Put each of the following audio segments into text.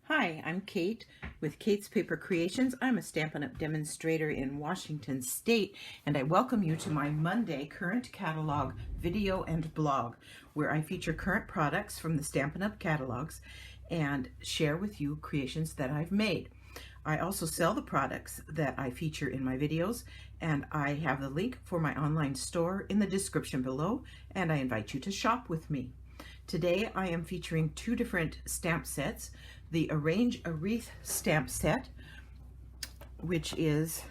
Hi, I'm Kate with Kate's Paper Creations. I'm a Stampin' Up! Demonstrator in Washington State, and I welcome you to my Monday current catalog video and blog, where I feature current products from the Stampin' Up! Catalogs and share with you creations that I've made. I also sell the products that I feature in my videos, and I have the link for my online store in the description below, and I invite you to shop with me. Today I am featuring two different stamp sets. The Arrange a Wreath stamp set, which is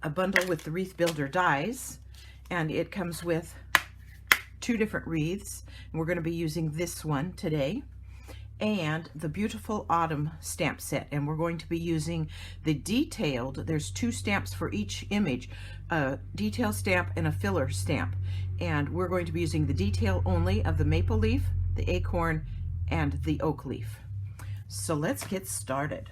a bundle with the Wreath Builder dies, and it comes with two different wreaths. And we're going to be using this one today, and the Beautiful Autumn stamp set, and we're going to be using the detailed. There's two stamps for each image, a detail stamp and a filler stamp, and we're going to be using the detail only of the maple leaf, the acorn, and the oak leaf. So let's get started.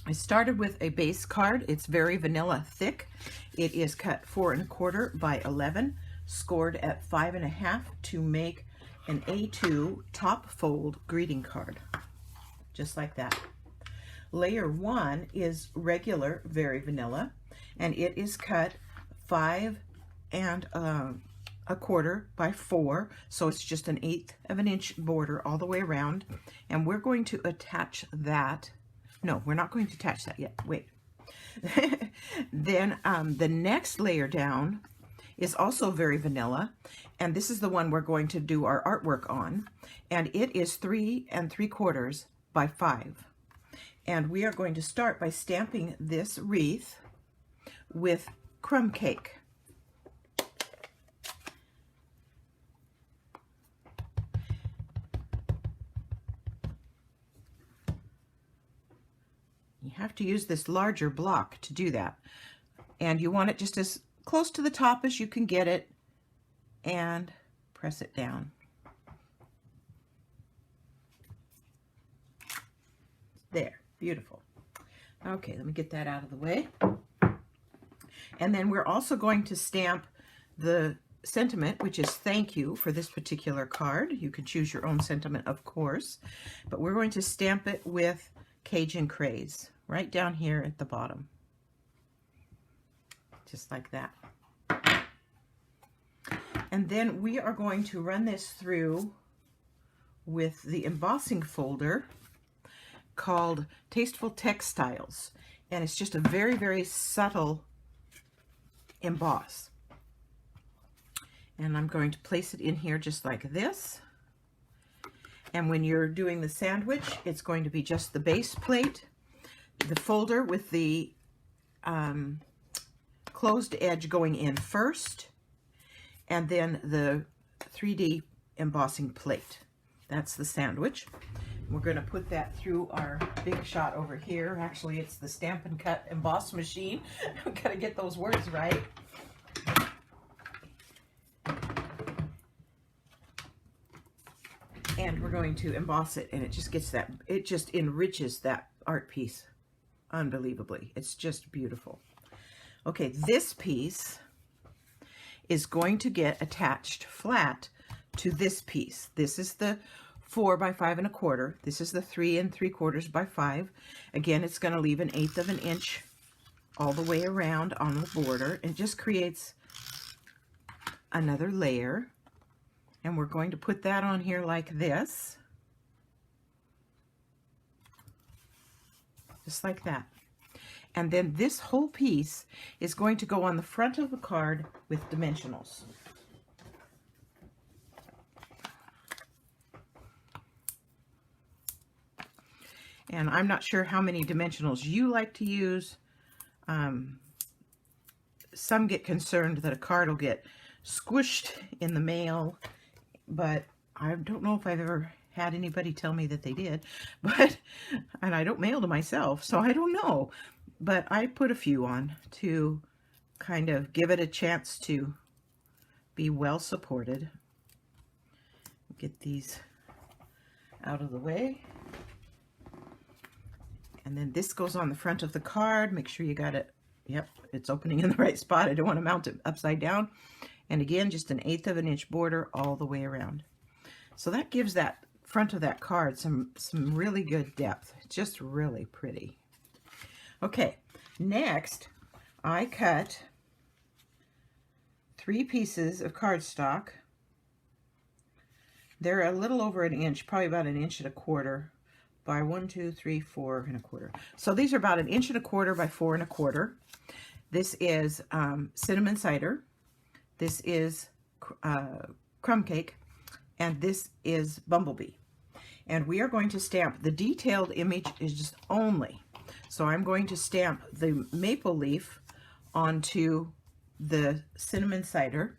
I started with a base card. It's very vanilla thick. It is cut 4 1/4 by 11, scored at 5 1/2 to make an A2 top fold greeting card, just like that. Layer 1 is regular, very vanilla, and it is cut 5 1/4 by 4, so it's just an 1/8 of an inch border all the way around, and we're going to attach that. No, we're not going to attach that yet. Wait. Then the next layer down is also very vanilla, and this is the one we're going to do our artwork on, and it is 3 3/4 by 5. And we are going to start by stamping this wreath with crumb cake. You have to use this larger block to do that, and you want it just as close to the top as you can get it, and press it down. There, beautiful. Okay, let me get that out of the way. And then we're also going to stamp the sentiment, which is thank you for this particular card. You can choose your own sentiment, of course, but we're going to stamp it with Cajun Craze right down here at the bottom, just like that. And then we are going to run this through with the embossing folder called Tasteful Textiles, and it's just a very, very subtle emboss. And I'm going to place it in here just like this. And when you're doing the sandwich, it's going to be just the base plate, the folder with the closed edge going in first, and then the 3D embossing plate. That's the sandwich. We're going to put that through our big shot over here. Actually, it's the Stampin' Cut emboss machine. I've got to get those words right. And we're going to emboss it, and it just gets that, it just enriches that art piece unbelievably. It's just beautiful. Okay, this piece is going to get attached flat to this piece. This is the 4 by 5 1/4. This is the 3 3/4 by 5. Again, it's going to leave an 1/8 of an inch all the way around on the border. It just creates another layer. And we're going to put that on here like this. Just like that. And then this whole piece is going to go on the front of the card with dimensionals. And I'm not sure how many dimensionals you like to use. Some get concerned that a card will get squished in the mail, but I don't know if I've ever had anybody tell me that they did, and I don't mail to myself, so I don't know. But I put a few on to kind of give it a chance to be well supported. Get these out of the way. And then this goes on the front of the card. Make sure you got it. Yep, it's opening in the right spot. I don't want to mount it upside down. And again, just an 1/8 of an inch border all the way around. So that gives that front of that card some really good depth. Just really pretty. Okay, next I cut 3 pieces of cardstock. They're a little over an inch, probably about 1 1/4 inches by 1, 2, 3, 4 1/4. So these are about 1 1/4 inches by 4 1/4. This is cinnamon cider. This is crumb cake. And this is bumblebee. And we are going to stamp. The detailed image is just only. So I'm going to stamp the maple leaf onto the cinnamon cider.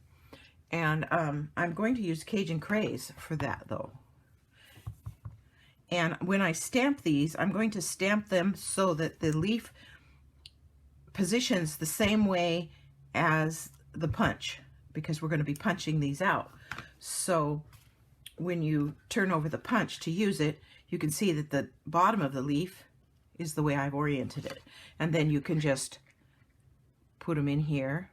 And I'm going to use Cajun Craze for that, though. And when I stamp these, I'm going to stamp them so that the leaf positions the same way as the punch, because we're going to be punching these out. So when you turn over the punch to use it, you can see that the bottom of the leaf is the way I've oriented it. And then you can just put them in here.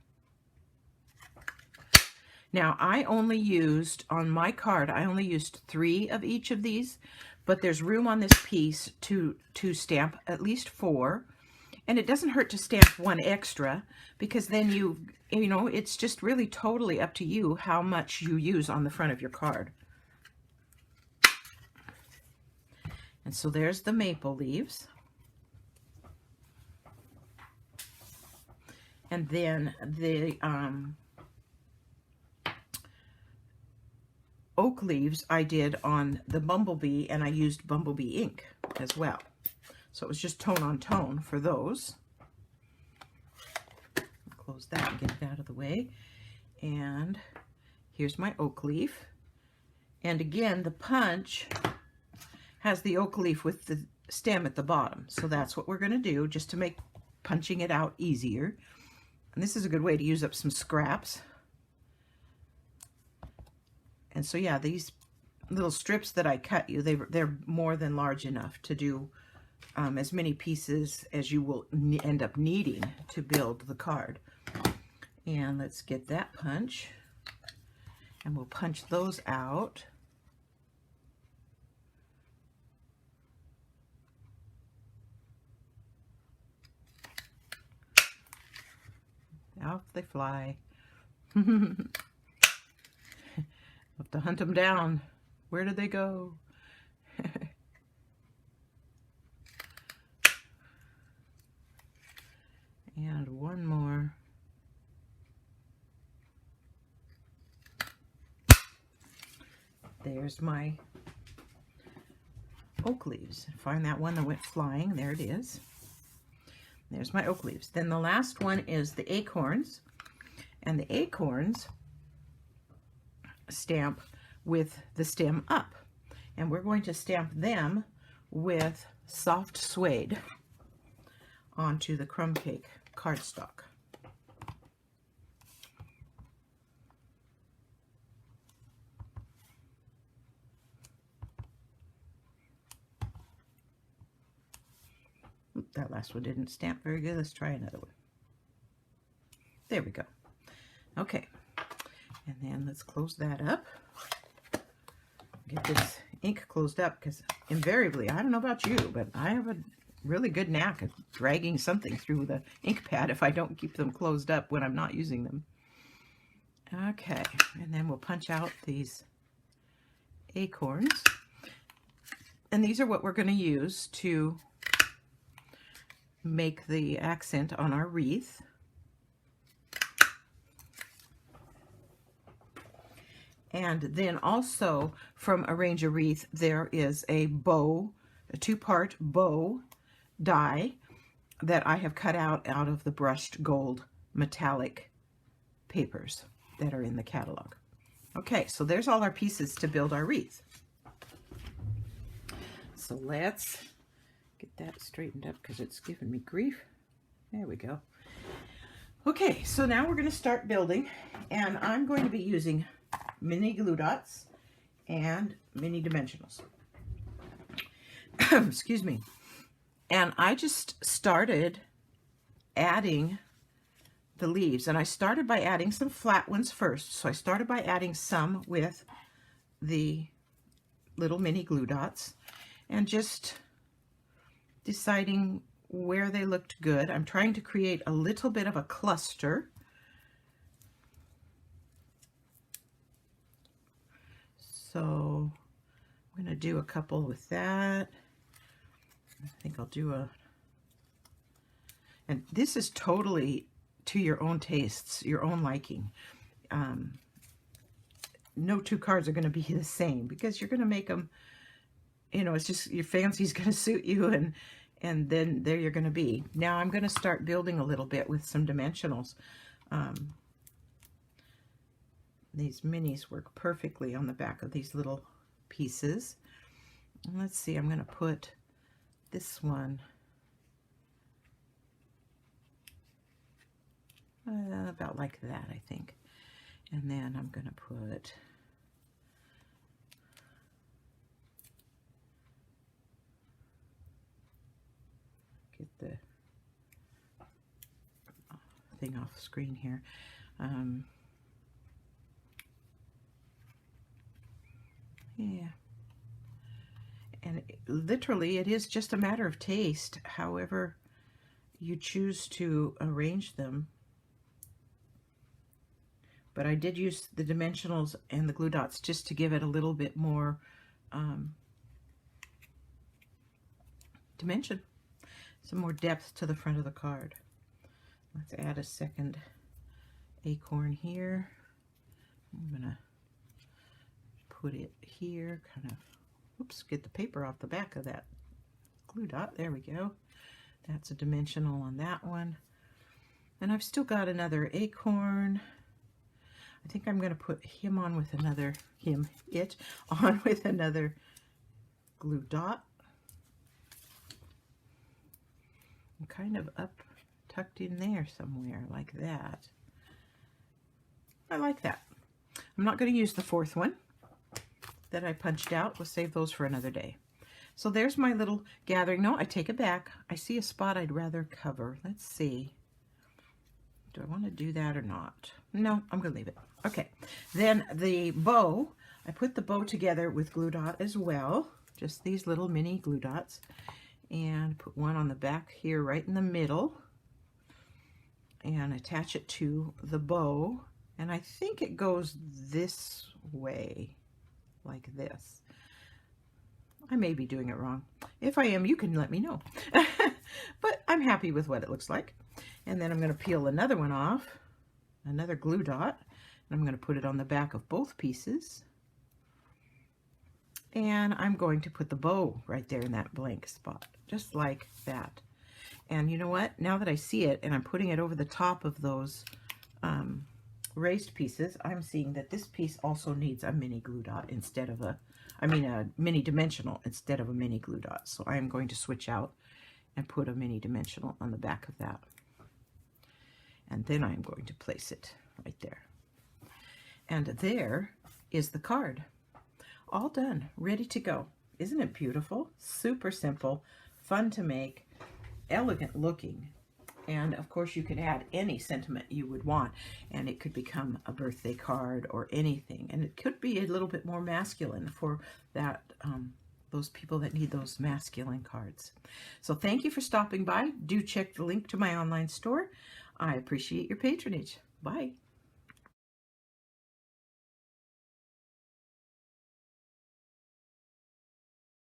Now, I only used, on my card, I only used 3 of each of these, but there's room on this piece to stamp at least 4. And it doesn't hurt to stamp 1 extra, because then you know, it's just really totally up to you how much you use on the front of your card. And so there's the maple leaves. And then the oak leaves I did on the bumblebee, and I used bumblebee ink as well. So it was just tone on tone for those. Close that and get it out of the way. And here's my oak leaf. And again, the punch has the oak leaf with the stem at the bottom. So that's what we're going to do, just to make punching it out easier. And this is a good way to use up some scraps. And so yeah, these little strips that I cut you, they're more than large enough to do as many pieces as you will end up needing to build the card. And let's get that punch, and we'll punch those out. Off they fly. Have to hunt them down. Where did they go? And one more. There's my oak leaves. Find that one that went flying. There it is. There's my oak leaves. Then the last one is the acorns. And the acorns stamp with the stem up. And we're going to stamp them with soft suede onto the crumb cake cardstock. That last one didn't stamp very good. Let's try another one. There we go. Okay. And then let's close that up. Get this ink closed up, because invariably, I don't know about you, but I have a really good knack of dragging something through the ink pad if I don't keep them closed up when I'm not using them. Okay. And then we'll punch out these acorns. And these are what we're going to use to make the accent on our wreath. And then also from Arrange a Wreath, there is a bow, a 2-part bow die that I have cut out of the brushed gold metallic papers that are in the catalog. Okay, so there's all our pieces to build our wreath. So let's get that straightened up, because it's giving me grief. There we go. Okay, so now we're going to start building, and I'm going to be using mini glue dots and mini dimensionals. Excuse me. And I just started adding the leaves, and I started by adding some flat ones first. So I started by adding some with the little mini glue dots and just deciding where they looked good. I'm trying to create a little bit of a cluster. So I'm going to do a couple with that. I think I'll do a, and this is totally to your own tastes, your own liking. No two cards are going to be the same because you're going to make them, you know, it's just your fancy's going to suit you, and then there you're going to be. Now I'm going to start building a little bit with some dimensionals. These minis work perfectly on the back of these little pieces. And let's see, I'm going to put this one about like that, I think. And then I'm going to put get the thing off screen here. Yeah. And literally, it is just a matter of taste, however you choose to arrange them. But I did use the dimensionals and the glue dots just to give it a little bit more dimension, some more depth to the front of the card. Let's add a second acorn here. I'm gonna put it here, kind of, oops, get the paper off the back of that glue dot. There we go. That's a dimensional on that one. And I've still got another acorn. I think I'm going to put him on with another, it on with another glue dot. I'm kind of up, tucked in there somewhere like that. I like that. I'm not going to use the fourth one that I punched out. We'll save those for another day. So there's my little gathering. No, I take it back. I see a spot I'd rather cover. Let's see. Do I want to do that or not? No, I'm going to leave it. Okay. Then the bow, I put the bow together with glue dot as well. Just these little mini glue dots. And put one on the back here right in the middle. And attach it to the bow. And I think it goes this way, like this. I may be doing it wrong. If I am, you can let me know. But I'm happy with what it looks like. And then I'm going to peel another one off, another glue dot, and I'm going to put it on the back of both pieces. And I'm going to put the bow right there in that blank spot, just like that. And you know what? Now that I see it, and I'm putting it over the top of those raised pieces, I'm seeing that this piece also needs a mini glue dot instead of a mini dimensional instead of a mini glue dot. So I'm going to switch out and put a mini dimensional on the back of that. And then I'm going to place it right there. And there is the card. All done, ready to go. Isn't it beautiful? Super simple, fun to make, elegant looking. And of course you can add any sentiment you would want, and it could become a birthday card or anything. And it could be a little bit more masculine for that those people that need those masculine cards. So thank you for stopping by. Do check the link to my online store. I appreciate your patronage. Bye.